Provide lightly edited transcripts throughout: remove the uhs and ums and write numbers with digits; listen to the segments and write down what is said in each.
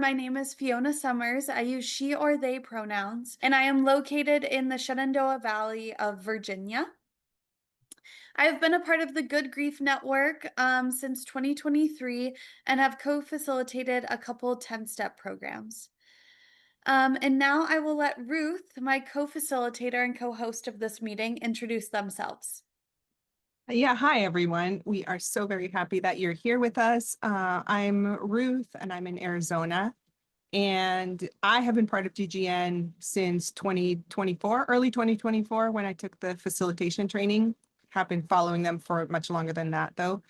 My name is Fiona Summers. I use she or they pronouns, and I am located in the Shenandoah Valley of Virginia. I've been a part of the Good Grief Network since 2023 and have co-facilitated a couple 10-step programs. And now I will let Ruth, my co-facilitator and co-host of this meeting, introduce themselves. Yeah, hi everyone. We are so very happy that you're here with us. I'm Ruth and I'm in Arizona. And I have been part of GGN since 2024, early 2024, when I took the facilitation training. Have been following them for much longer than that, though.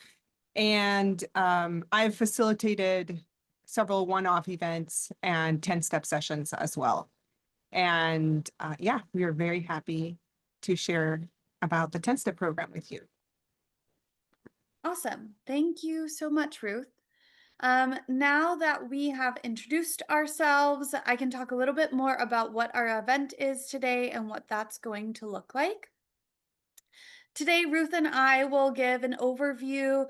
And I've facilitated several one-off events and 10-step sessions as well. And yeah, we are very happy to share about the 10-step program with you. Awesome. Thank you so much, Ruth. Now that we have introduced ourselves, I can talk a little bit more about what our event is today and what that's going to look like. Today, Ruth and I will give an overview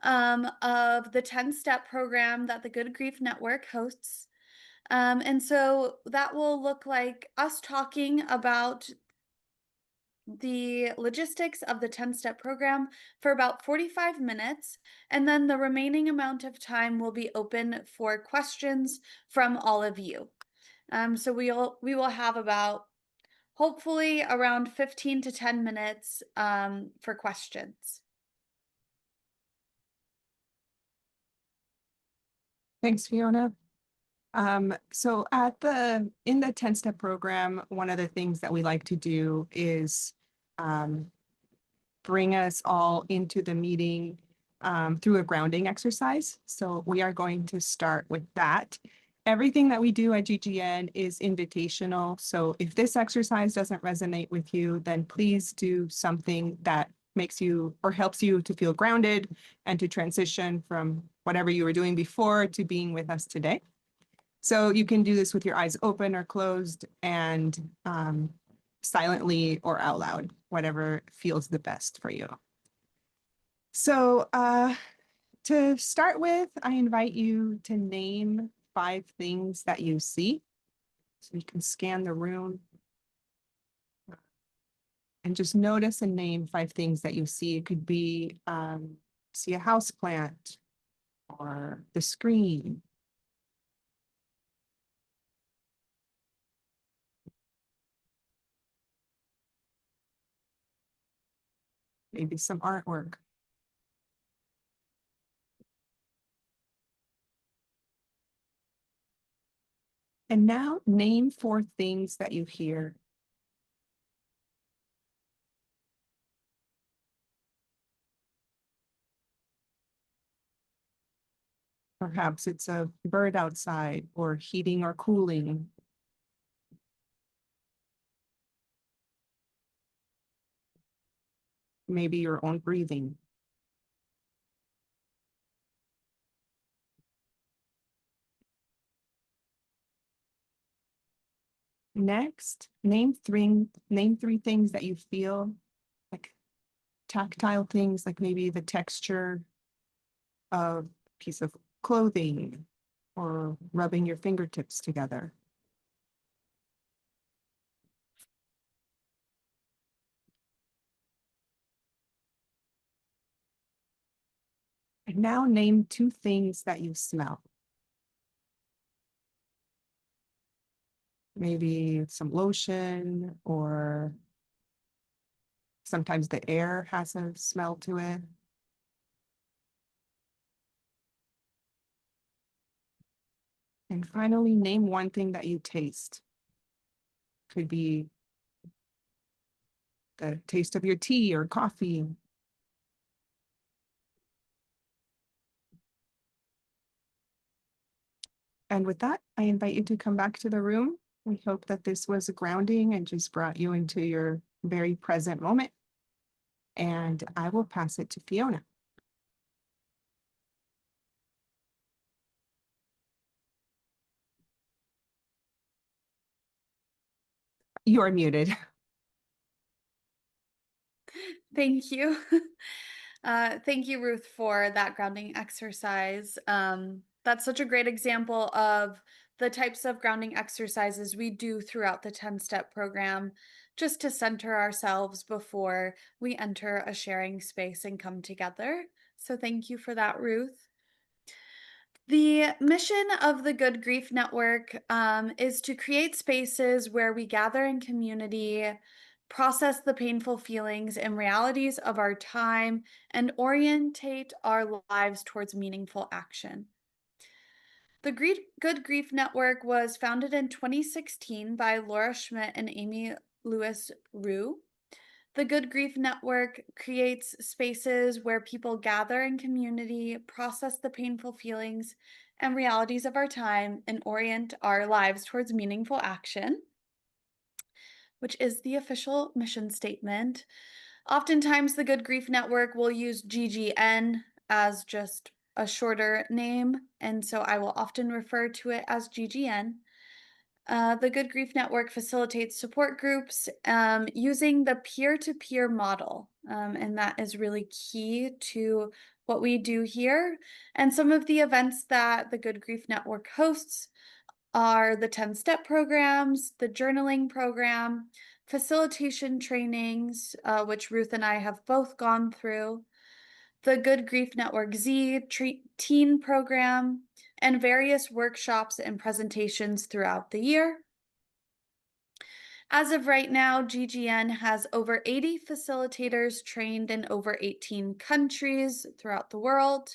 of the 10-step program that the Good Grief Network hosts. And so that will look like us talking about the logistics of the 10-step program for about 45 minutes, and then the remaining amount of time will be open for questions from all of you. So we will have about hopefully around 15 to 10 minutes for questions. Thanks, Fiona. So in the 10-step program, one of the things that we like to do is bring us all into the meeting through a grounding exercise. So we are going to start with that. Everything that we do at GGN is invitational. So if this exercise doesn't resonate with you, then please do something that makes you or helps you to feel grounded and to transition from whatever you were doing before to being with us today. So you can do this with your eyes open or closed and silently or out loud, whatever feels the best for you. So to start with, I invite you to name 5 things that you see. So you can scan the room and just notice and name 5 things that you see. It could be see a house plant or the screen. Maybe some artwork. And now name 4 things that you hear. Perhaps it's a bird outside or heating or cooling. Maybe your own breathing. Next, name 3 things that you feel, like tactile things, like maybe the texture of a piece of clothing or rubbing your fingertips together. And now name 2 things that you smell. Maybe some lotion, or sometimes the air has a smell to it. And finally, name 1 thing that you taste. Could be the taste of your tea or coffee. And with that, I invite you to come back to the room. We hope that this was grounding and just brought you into your very present moment. And I will pass it to Fiona. You're muted. Thank you. Thank you, Ruth, for that grounding exercise. That's such a great example of the types of grounding exercises we do throughout the 10-step program just to center ourselves before we enter a sharing space and come together. So thank you for that, Ruth. The mission of the Good Grief Network is to create spaces where we gather in community, process the painful feelings and realities of our time, and orientate our lives towards meaningful action. The Good Grief Network was founded in 2016 by Laura Schmidt and Amy Lewis Rue. The Good Grief Network creates spaces where people gather in community, process the painful feelings and realities of our time, and orient our lives towards meaningful action, which is the official mission statement. Oftentimes, the Good Grief Network will use GGN as just a shorter name, and so I will often refer to it as GGN. The Good Grief Network facilitates support groups using the peer-to-peer model, and that is really key to what we do here. And some of the events that the Good Grief Network hosts are the 10-step programs, the journaling program, facilitation trainings, which Ruth and I have both gone through, the Good Grief Network teen program, and various workshops and presentations throughout the year. As of right now, GGN has over 80 facilitators trained in over 18 countries throughout the world,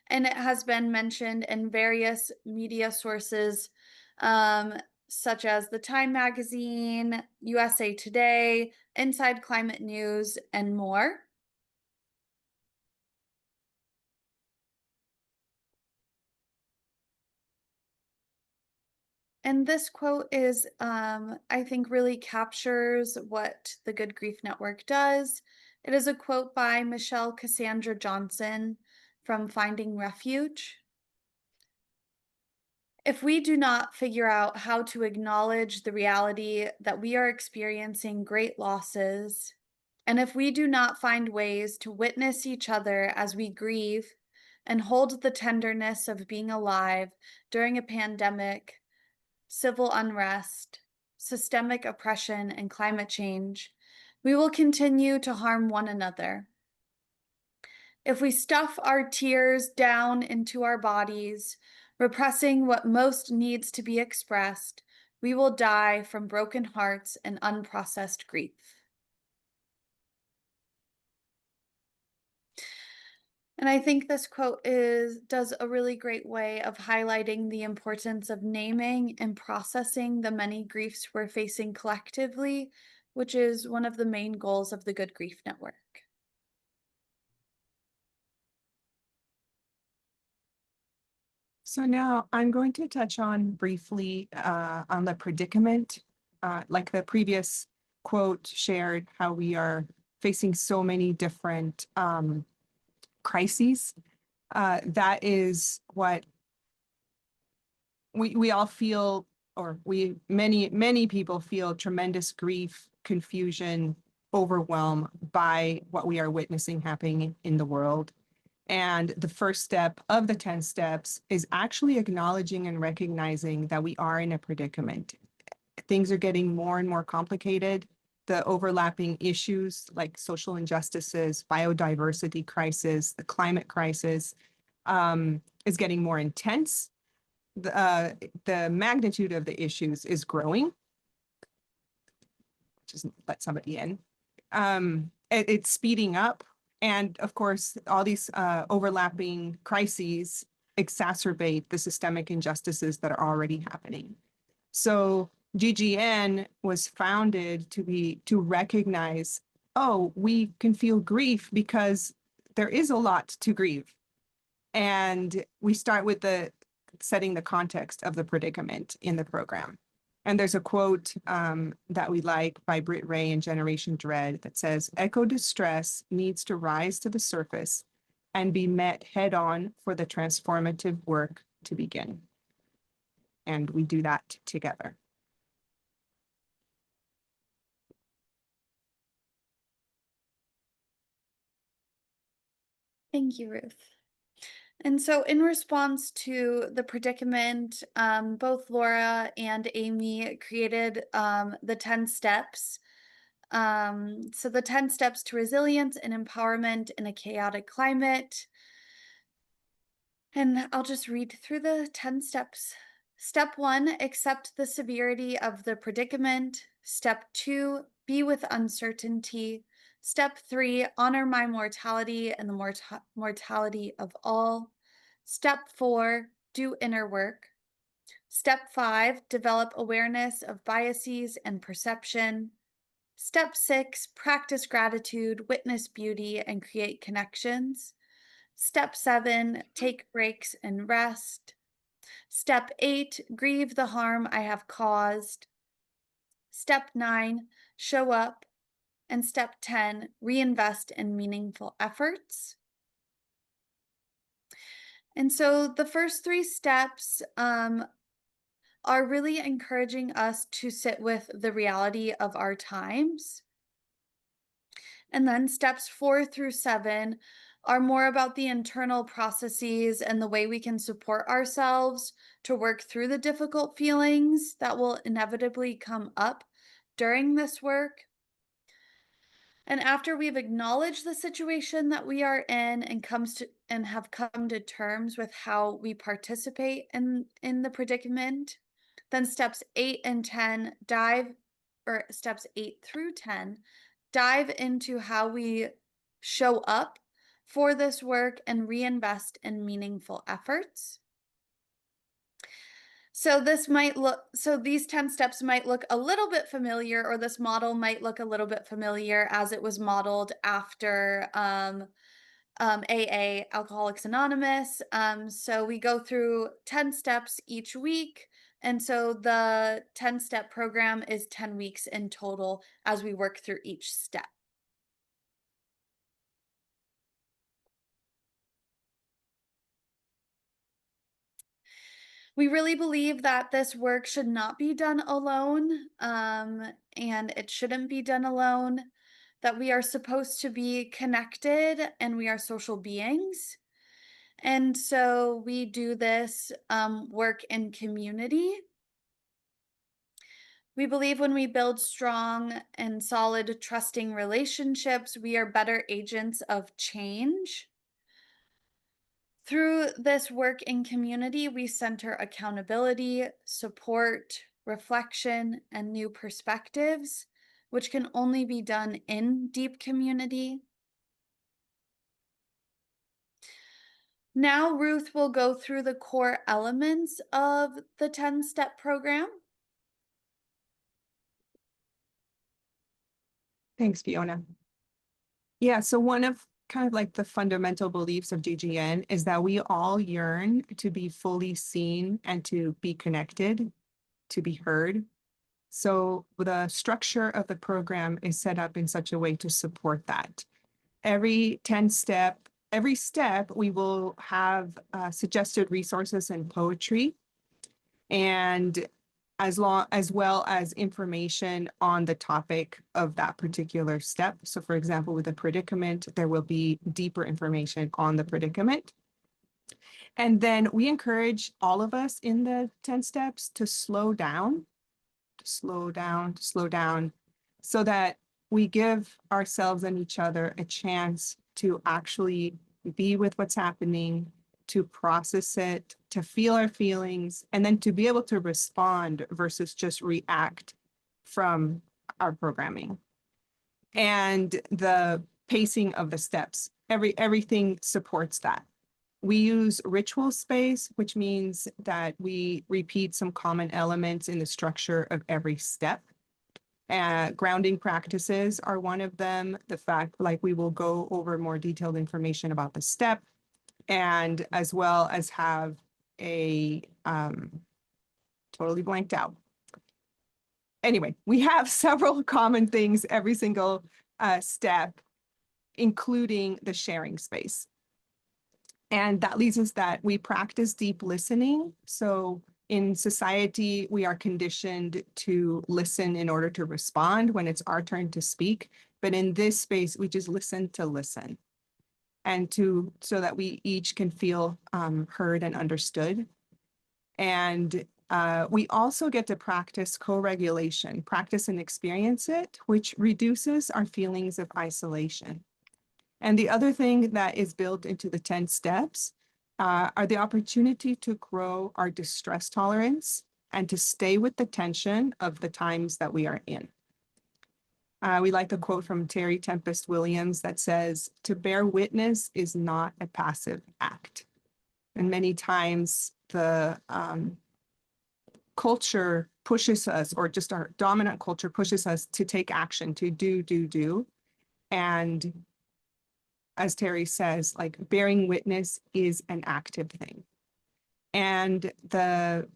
and it has been mentioned in various media sources such as the Time Magazine, USA Today, Inside Climate News, and more. And this quote is, I think, really captures what the Good Grief Network does. It is a quote by Michelle Cassandra Johnson from Finding Refuge. If we do not figure out how to acknowledge the reality that we are experiencing great losses, and if we do not find ways to witness each other as we grieve and hold the tenderness of being alive during a pandemic, civil unrest, systemic oppression, and climate change, we will continue to harm one another. If we stuff our tears down into our bodies, repressing what most needs to be expressed, we will die from broken hearts and unprocessed grief. And I think this quote does a really great way of highlighting the importance of naming and processing the many griefs we're facing collectively, which is one of the main goals of the Good Grief Network. So now I'm going to touch on briefly on the predicament, like the previous quote shared, how we are facing so many different crises. That is what we all feel, or many people feel tremendous grief, confusion, overwhelm by what we are witnessing happening in the world. And the first step of the 10 steps is actually acknowledging and recognizing that we are in a predicament. Things are getting more and more complicated. The overlapping issues like social injustices, biodiversity crisis, the climate crisis is getting more intense. The magnitude of the issues is growing. Just let somebody in. It's speeding up. And of course, all these overlapping crises exacerbate the systemic injustices that are already happening. So GGN was founded to recognize, oh, we can feel grief because there is a lot to grieve. And we start with setting the context of the predicament in the program. And there's a quote that we like by Britt Ray in Generation Dread that says, "Echo distress needs to rise to the surface and be met head on for the transformative work to begin." And we do that together. Thank you, Ruth. And so, in response to the predicament, both Laura and Amy created the 10 steps. So, the 10 steps to resilience and empowerment in a chaotic climate. And I'll just read through the 10 steps. Step one, accept the severity of the predicament. Step two, be with uncertainty. Step three, honor my mortality and the mortality of all. Step four, do inner work. Step five, develop awareness of biases and perception. Step six, practice gratitude, witness beauty, and create connections. Step seven, take breaks and rest. Step eight, grieve the harm I have caused. Step nine, show up. And step 10, reinvest in meaningful efforts. And so the first three steps are really encouraging us to sit with the reality of our times. And then steps 4 through 7 are more about the internal processes and the way we can support ourselves to work through the difficult feelings that will inevitably come up during this work. And after we've acknowledged the situation that we are in and have come to terms with how we participate in the predicament, then steps 8 through 10 dive into how we show up for this work and reinvest in meaningful efforts. So these 10 steps might look a little bit familiar, or this model might look a little bit familiar as it was modeled after AA, Alcoholics Anonymous. So we go through 10 steps each week. And so the 10-step program is 10 weeks in total as we work through each step. We really believe that this work should not be done alone, and it shouldn't be done alone, that we are supposed to be connected and we are social beings. And so we do this work in community. We believe when we build strong and solid, trusting relationships, we are better agents of change. Through this work in community, we center accountability, support, reflection, and new perspectives, which can only be done in deep community. Now, Ruth will go through the core elements of the 10-step program. Thanks, Fiona. Yeah, so one of kind of like the fundamental beliefs of GGN is that we all yearn to be fully seen and to be connected, to be heard. So the structure of the program is set up in such a way to support that. Every step, we will have suggested resources and poetry, and as well as information on the topic of that particular step. So for example, with a predicament, there will be deeper information on the predicament. And then we encourage all of us in the 10 steps to slow down, so that we give ourselves and each other a chance to actually be with what's happening, to process it, to feel our feelings, and then to be able to respond versus just react from our programming. And the pacing of the steps, everything supports that. We use ritual space, which means that we repeat some common elements in the structure of every step. Grounding practices are one of them. The fact, like, we will go over more detailed information about the step, and as well as have a totally blanked out. Anyway, we have several common things every single step, including the sharing space. And that leads us that we practice deep listening. So in society, we are conditioned to listen in order to respond when it's our turn to speak. But in this space, we just listen to listen. and so that we each can feel heard and understood. And we also get to practice co-regulation, practice and experience it, which reduces our feelings of isolation. And the other thing that is built into the 10 steps are the opportunity to grow our distress tolerance and to stay with the tension of the times that we are in. We like a quote from Terry Tempest Williams that says, "To bear witness is not a passive act." And many times the culture pushes us, or just our dominant culture pushes us to take action, to do. And as Terry says, like bearing witness is an active thing. And the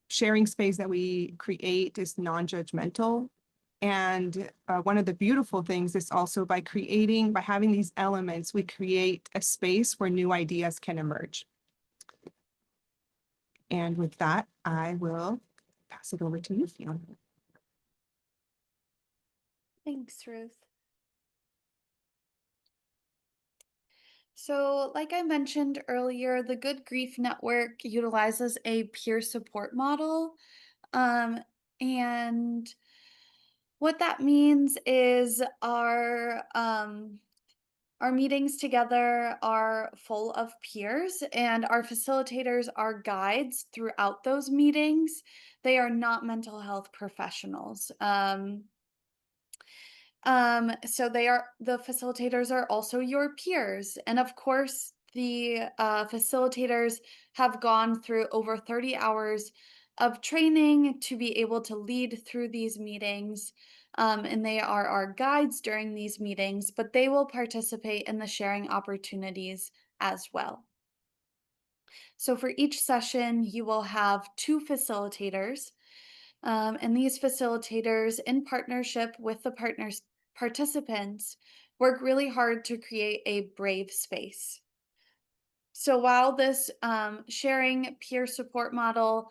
sharing space that we create is non-judgmental. And one of the beautiful things is also by having these elements, we create a space where new ideas can emerge. And with that, I will pass it over to you, Fiona. Thanks, Ruth. So, like I mentioned earlier, the Good Grief Network utilizes a peer support model. Um, and what that means is our meetings together are full of peers, and our facilitators are guides throughout those meetings. They are not mental health professionals. So the facilitators are also your peers. And of course, the facilitators have gone through over 30 hours of training to be able to lead through these meetings. And they are our guides during these meetings, but they will participate in the sharing opportunities as well. So for each session, you will have two facilitators, and these facilitators, in partnership with the participants, work really hard to create a brave space. So while this sharing peer support model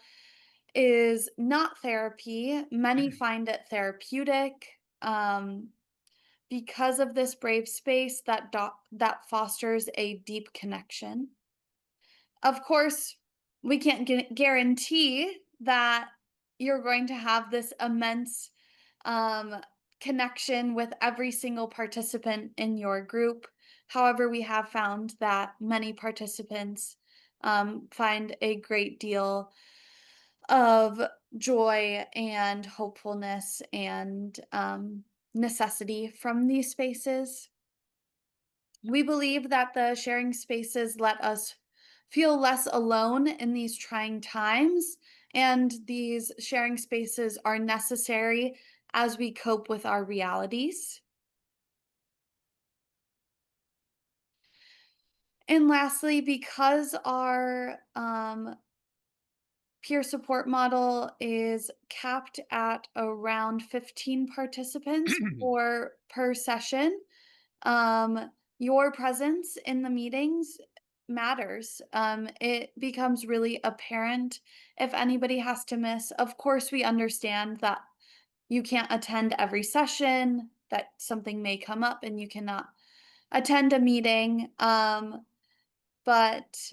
is not therapy, many find it therapeutic because of this brave space that fosters a deep connection. Of course, we can't guarantee that you're going to have this immense um, connection with every single participant in your group. However, we have found that many participants find a great deal of joy and hopefulness and necessity from these spaces. We believe that the sharing spaces let us feel less alone in these trying times, and these sharing spaces are necessary as we cope with our realities. And lastly, because our peer support model is capped at around 15 participants per session, your presence in the meetings matters. It becomes really apparent if anybody has to miss. Of course, we understand that you can't attend every session, that something may come up and you cannot attend a meeting. But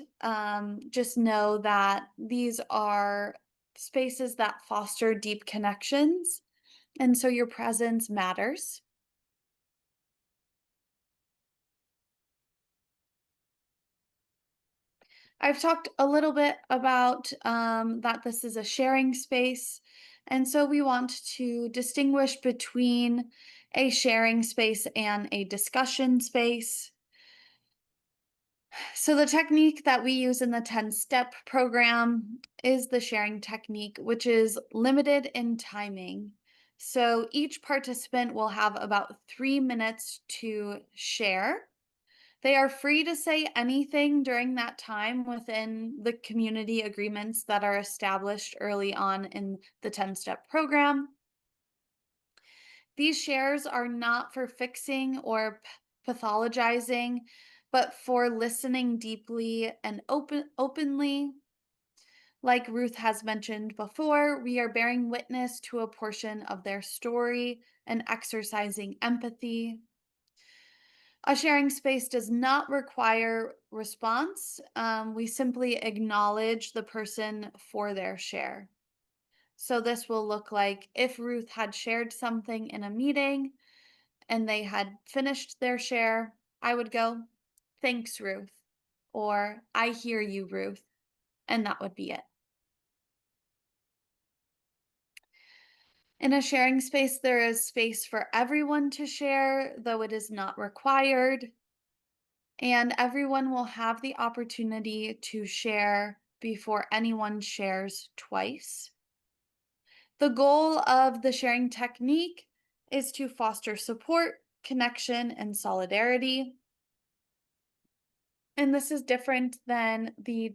just know that these are spaces that foster deep connections. And so your presence matters. I've talked a little bit about that this is a sharing space. And so we want to distinguish between a sharing space and a discussion space. So, the technique that we use in the 10-step program is the sharing technique, which is limited in timing. So, each participant will have about 3 minutes to share. They are free to say anything during that time within the community agreements that are established early on in the 10-step program. These shares are not for fixing or pathologizing, but for listening deeply and openly. Like Ruth has mentioned before, we are bearing witness to a portion of their story and exercising empathy. A sharing space does not require response. We simply acknowledge the person for their share. So this will look like if Ruth had shared something in a meeting and they had finished their share, I would go, "Thanks, Ruth," or "I hear you, Ruth," and that would be it. In a sharing space, there is space for everyone to share, though it is not required, and everyone will have the opportunity to share before anyone shares twice. The goal of the sharing technique is to foster support, connection, and solidarity. And this is different than the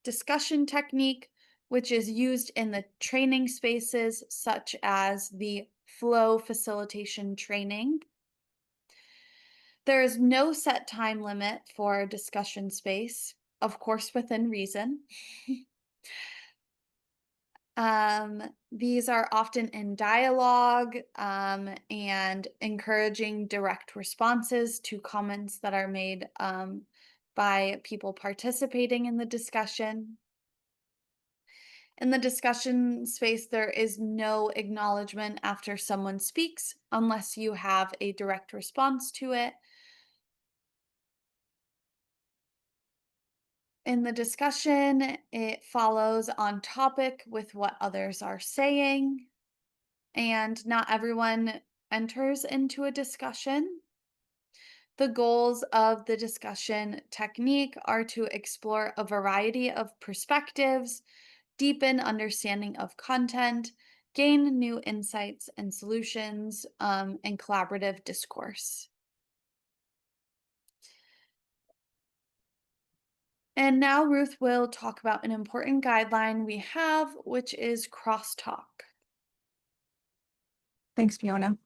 discussion technique, which is used in the training spaces, such as the flow facilitation training. There is no set time limit for discussion space, of course, within reason. These are often in dialogue and encouraging direct responses to comments that are made by people participating in the discussion. In the discussion space, there is no acknowledgement after someone speaks unless you have a direct response to it. In the discussion, it follows on topic with what others are saying, and not everyone enters into a discussion. The goals of the discussion technique are to explore a variety of perspectives, deepen understanding of content, gain new insights and solutions, and collaborative discourse. And now Ruth will talk about an important guideline we have, which is crosstalk. Thanks, Fiona.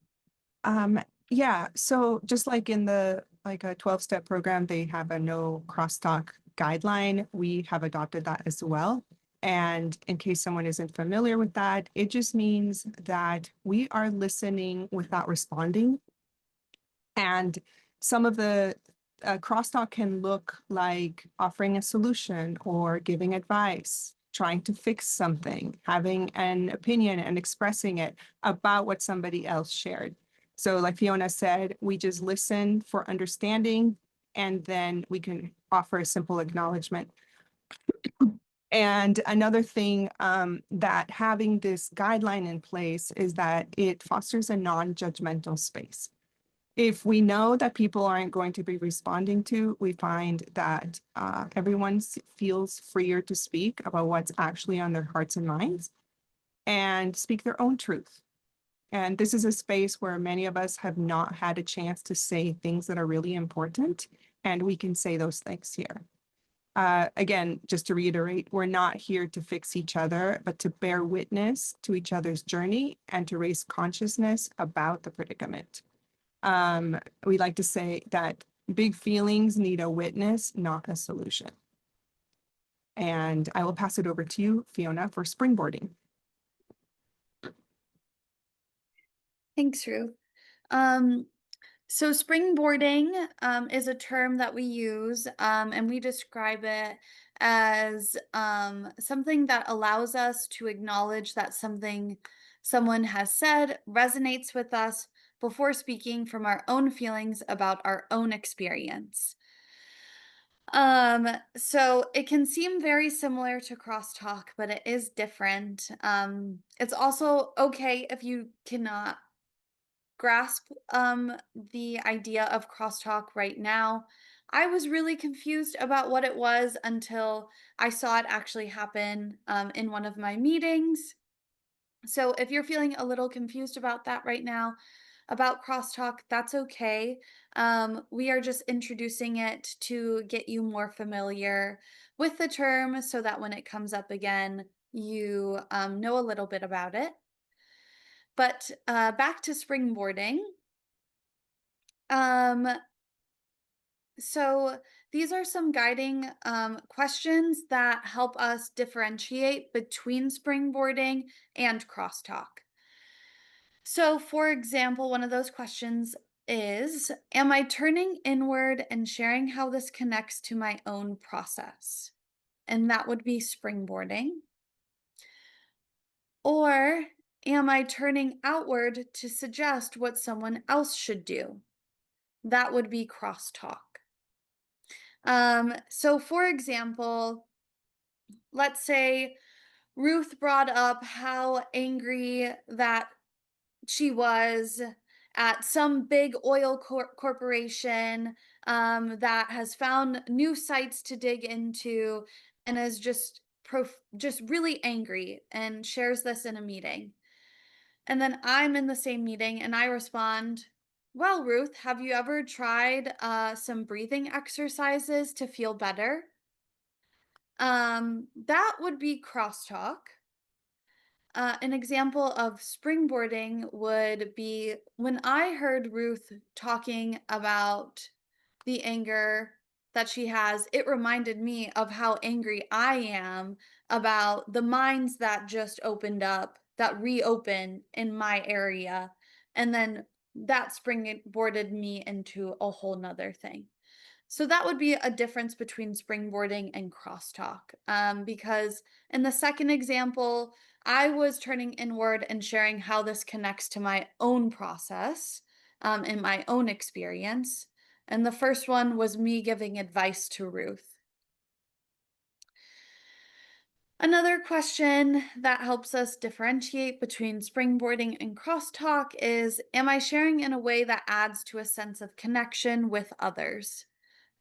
Um, yeah, so just like in the like a 12-step program, they have a no crosstalk guideline. We have adopted that as well. And in case someone isn't familiar with that, it just means that we are listening without responding. And some of the crosstalk can look like offering a solution or giving advice, trying to fix something, having an opinion and expressing it about what somebody else shared. So like Fiona said, we just listen for understanding and then we can offer a simple acknowledgement. And another thing that having this guideline in place is that it fosters a non-judgmental space. If we know that people aren't going to be responding to, we find that everyone feels freer to speak about what's actually on their hearts and minds and speak their own truth. And this is a space where many of us have not had a chance to say things that are really important, and we can say those things here. Again, just to reiterate, we're not here to fix each other, but to bear witness to each other's journey and to raise consciousness about the predicament. We like to say that big feelings need a witness, not a solution. And I will pass it over to you, Fiona, for springboarding. Thanks, Ruth. Um, so springboarding is a term that we use, and we describe it as something that allows us to acknowledge that something someone has said resonates with us before speaking from our own feelings about our own experience. So it can seem very similar to crosstalk, but it is different. It's also okay if you cannot grasp the idea of crosstalk right now. I was really confused about what it was until I saw it actually happen in one of my meetings. So if you're feeling a little confused about that right now, about crosstalk, that's okay. We are just introducing it to get you more familiar with the term so that when it comes up again, you know a little bit about it. But back to springboarding. Um, so these are some guiding questions that help us differentiate between springboarding and crosstalk. So, for example, one of those questions is, am I turning inward and sharing how this connects to my own process? And that would be springboarding. Or am I turning outward to suggest what someone else should do? That would be crosstalk. So for example, let's say Ruth brought up how angry that she was at some big oil corporation that has found new sites to dig into and is just really angry and shares this in a meeting. And then I'm in the same meeting and I respond, "Well, Ruth, have you ever tried some breathing exercises to feel better?" That would be crosstalk. An example of springboarding would be when I heard Ruth talking about the anger that she has, it reminded me of how angry I am about the mines that just opened up, that reopened in my area. And then that springboarded me into a whole nother thing. So that would be a difference between springboarding and crosstalk. Because in the second example, I was turning inward and sharing how this connects to my own process and my own experience. And the first one was me giving advice to Ruth. Another question that helps us differentiate between springboarding and crosstalk is, am I sharing in a way that adds to a sense of connection with others?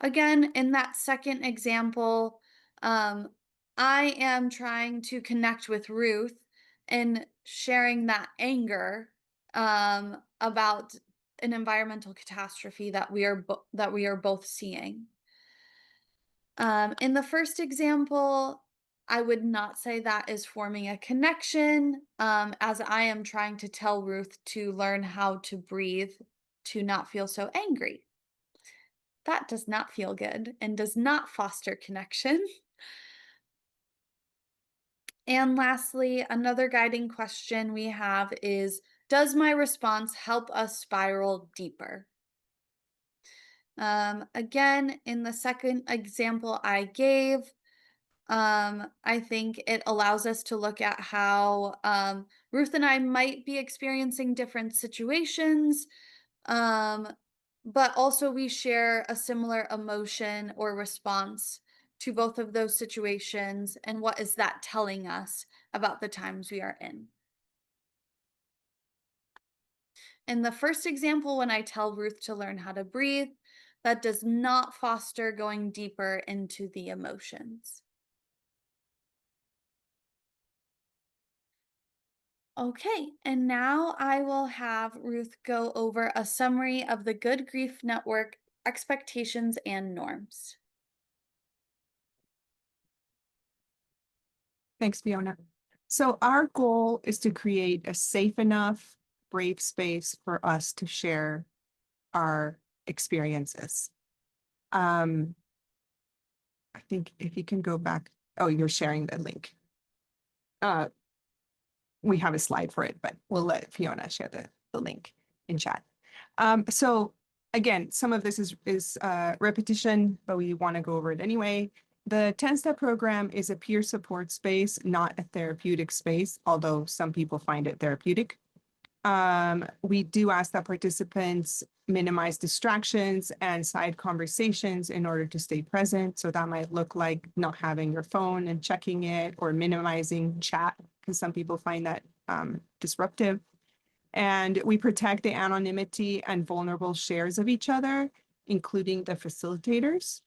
Again, in that second example, um, I am trying to connect with Ruth and sharing that anger about an environmental catastrophe that we are both seeing. In the first example, I would not say that is forming a connection, as I am trying to tell Ruth to learn how to breathe to not feel so angry. That does not feel good and does not foster connection. And lastly, another guiding question we have is, does my response help us spiral deeper? Again, in the second example I gave, I think it allows us to look at how Ruth and I might be experiencing different situations, um, but also we share a similar emotion or response to both of those situations. And what is that telling us about the times we are in? In the first example, when I tell Ruth to learn how to breathe, that does not foster going deeper into the emotions. Okay, and now I will have Ruth go over a summary of the Good Grief Network expectations and norms. Thanks, Fiona. So our goal is to create a safe enough, brave space for us to share our experiences. I think if you can go back, oh, you're sharing the link. Uh, we have a slide for it, but we'll let Fiona share the link in chat. So again, some of this is repetition, but we want to go over it anyway. The 10-step program is a peer support space, not a therapeutic space, although some people find it therapeutic. We do ask that participants minimize distractions and side conversations in order to stay present. So that might look like not having your phone and checking it, or minimizing chat, because some people find that disruptive. And we protect the anonymity and vulnerable shares of each other, including the facilitators.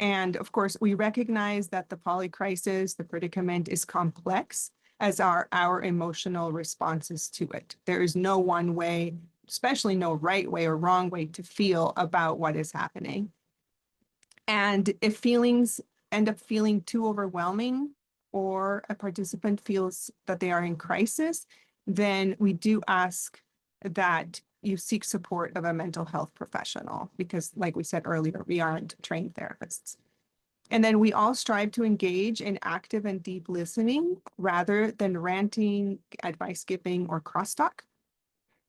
And of course, we recognize that the polycrisis, the predicament, is complex, as are our emotional responses to it. There is no one way, especially no right way or wrong way to feel about what is happening. And if feelings end up feeling too overwhelming, or a participant feels that they are in crisis, then we do ask that you seek support of a mental health professional, because like we said earlier, we aren't trained therapists. And then we all strive to engage in active and deep listening rather than ranting, advice giving, or crosstalk.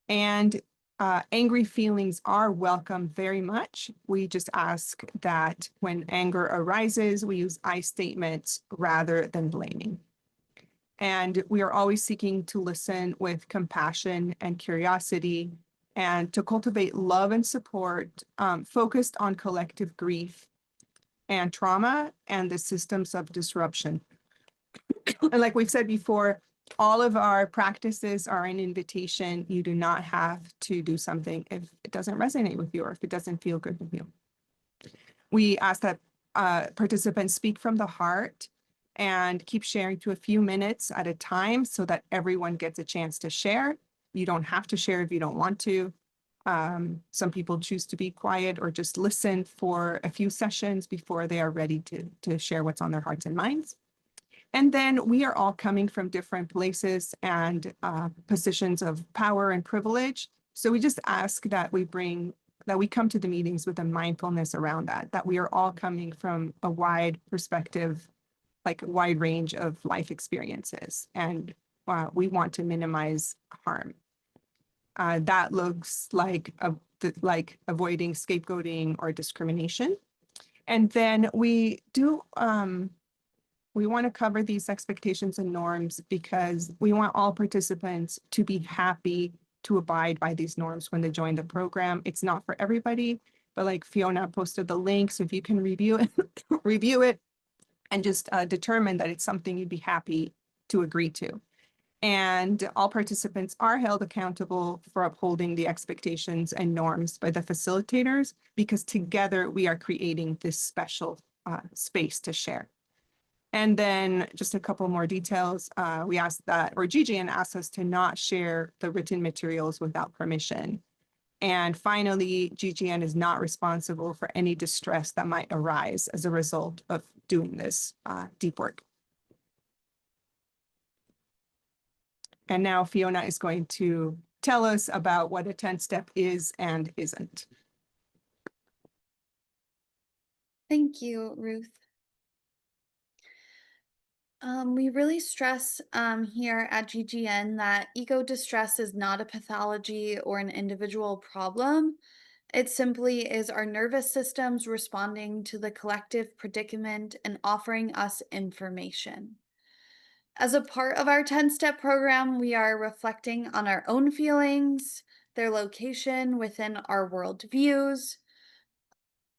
And Angry feelings are welcome very much. We just ask that when anger arises, we use I statements rather than blaming. And we are always seeking to listen with compassion and curiosity and to cultivate love and support focused on collective grief and trauma and the systems of disruption. And like we've said before, all of our practices are an invitation. You do not have to do something if it doesn't resonate with you or if it doesn't feel good with you. We ask that participants speak from the heart and keep sharing to a few minutes at a time so that everyone gets a chance to share. You don't have to share if you don't want to. Some people choose to be quiet or just listen for a few sessions before they are ready to share what's on their hearts and minds. And then we are all coming from different places and positions of power and privilege. So we just ask that we come to the meetings with a mindfulness around that we are all coming from a wide perspective, like a wide range of life experiences. And we want to minimize harm. That looks like avoiding scapegoating or discrimination. And then we want to cover these expectations and norms because we want all participants to be happy to abide by these norms when they join the program. It's not for everybody, but like Fiona posted the link, so if you can review it, review it and just determine that it's something you'd be happy to agree to. And all participants are held accountable for upholding the expectations and norms by the facilitators because together we are creating this special space to share. And then just a couple more details. We asked that, or GGN asked us to not share the written materials without permission. And finally, GGN is not responsible for any distress that might arise as a result of doing this deep work. And now Fiona is going to tell us about what a 10-step is and isn't. Thank you, Ruth. We really stress here at GGN that ego distress is not a pathology or an individual problem. It simply is our nervous systems responding to the collective predicament and offering us information. As a part of our 10-step program, we are reflecting on our own feelings, their location within our worldviews,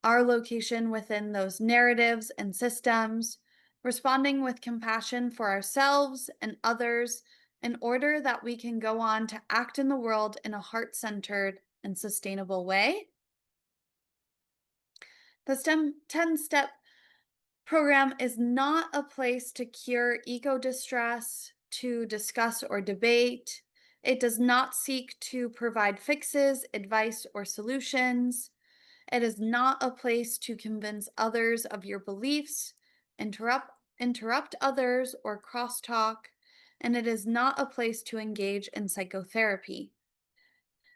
our location within those narratives and systems, responding with compassion for ourselves and others in order that we can go on to act in the world in a heart-centered and sustainable way. The 10-step program is not a place to cure ego distress, to discuss or debate. It does not seek to provide fixes, advice, or solutions. It is not a place to convince others of your beliefs, interrupt others, or crosstalk, and it is not a place to engage in psychotherapy.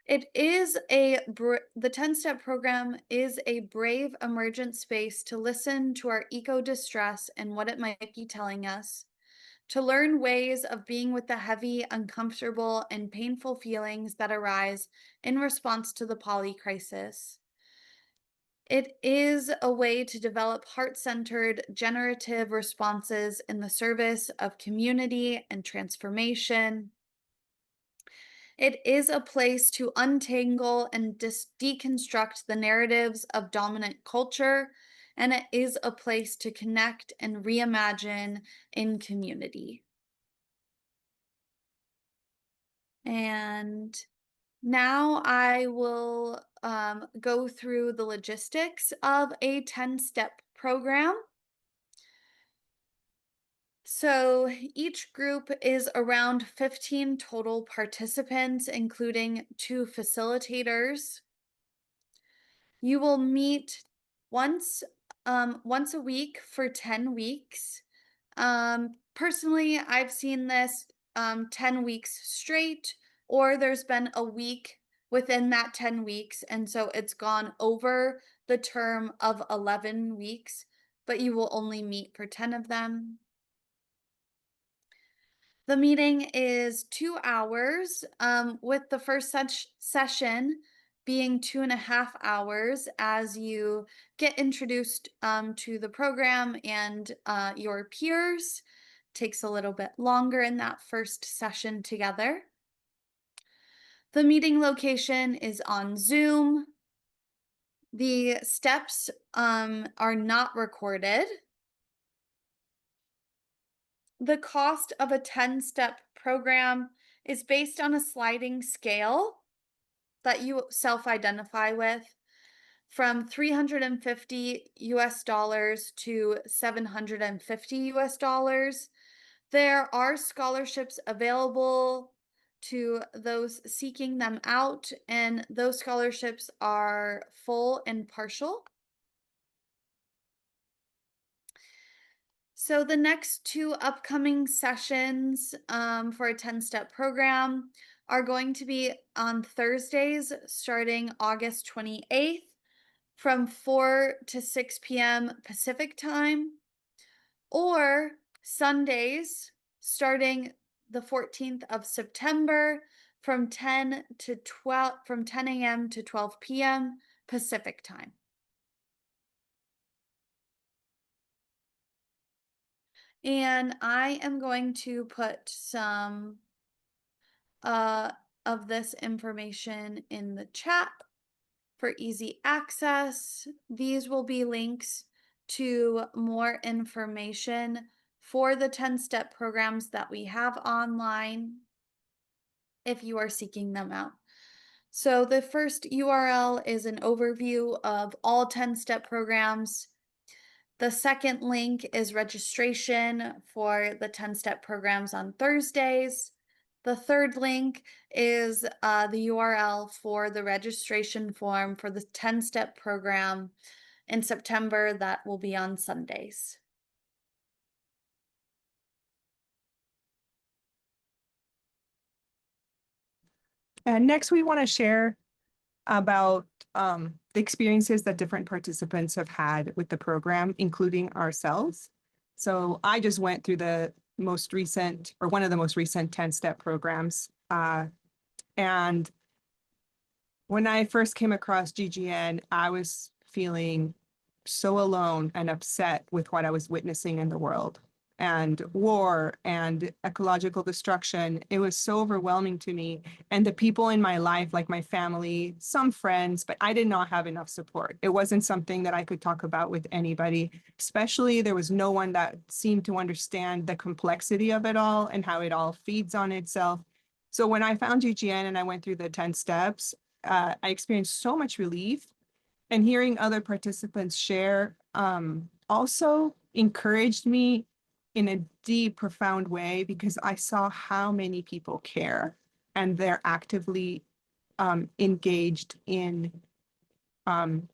The 10-step program is a brave emergent space to listen to our ego distress and what it might be telling us, to learn ways of being with the heavy, uncomfortable, and painful feelings that arise in response to the poly crisis. It is a way to develop heart-centered, generative responses in the service of community and transformation. It is a place to untangle and deconstruct the narratives of dominant culture, and it is a place to connect and reimagine in community. And now I will go through the logistics of a 10-step program. So each group is around 15 total participants, including 2 facilitators. You will meet once once a week for 10 weeks. Personally, I've seen this 10 weeks straight, or there's been a week within that 10 weeks, and so it's gone over the term of 11 weeks, but you will only meet for 10 of them. The meeting is 2 hours, with the first session being 2.5 hours as you get introduced to the program and your peers. Takes a little bit longer in that first session together. The meeting location is on Zoom. The steps are not recorded. The cost of a 10-step program is based on a sliding scale that you self identify with from 350 US dollars to 750 US dollars. There are scholarships available to those seeking them out, and those scholarships are full and partial. So the next two upcoming sessions for a 10-step program are going to be on Thursdays starting August 28th from 4 to 6 p.m. Pacific time, or Sundays starting the 14th of September from 10 a.m. to 12 p.m. Pacific time. And I am going to put some uh, of this information in the chat for easy access. These will be links to more information for the 10-step programs that we have online if you are seeking them out. So the first URL is an overview of all 10-step programs. The second link is registration for the 10-step programs on Thursdays. The third link is the URL for the registration form for the 10-step program in September that will be on Sundays. And next, we want to share about the experiences that different participants have had with the program, including ourselves. So I just went through the most recent, or one of the most recent 10-step programs. And when I first came across GGN, I was feeling so alone and upset with what I was witnessing in the world, and war and ecological destruction. It was so overwhelming to me. And the people in my life, like my family, some friends, but I did not have enough support. It wasn't something that I could talk about with anybody, especially there was no one that seemed to understand the complexity of it all and how it all feeds on itself. So when I found GGN and I went through the 10 steps, I experienced so much relief, and hearing other participants share also encouraged me in a deep, profound way, because I saw how many people care and they're actively engaged in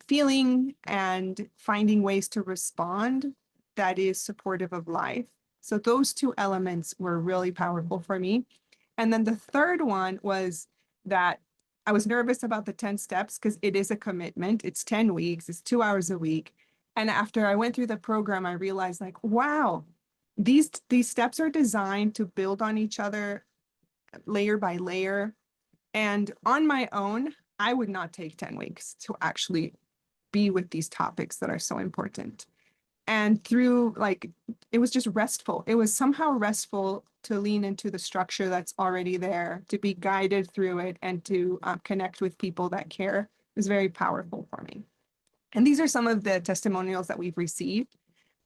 feeling and finding ways to respond that is supportive of life. So those two elements were really powerful for me. And then the third one was that I was nervous about the 10 steps because it is a commitment. It's 10 weeks, it's 2 hours a week. And after I went through the program, I realized, like, wow, these steps are designed to build on each other layer by layer. And on my own, I would not take 10 weeks to actually be with these topics that are so important. And through, like, it was just restful. It was somehow restful to lean into the structure that's already there, to be guided through it, and to connect with people that care. It was very powerful for me. And these are some of the testimonials that we've received.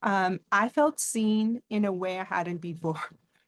I felt seen in a way I hadn't before.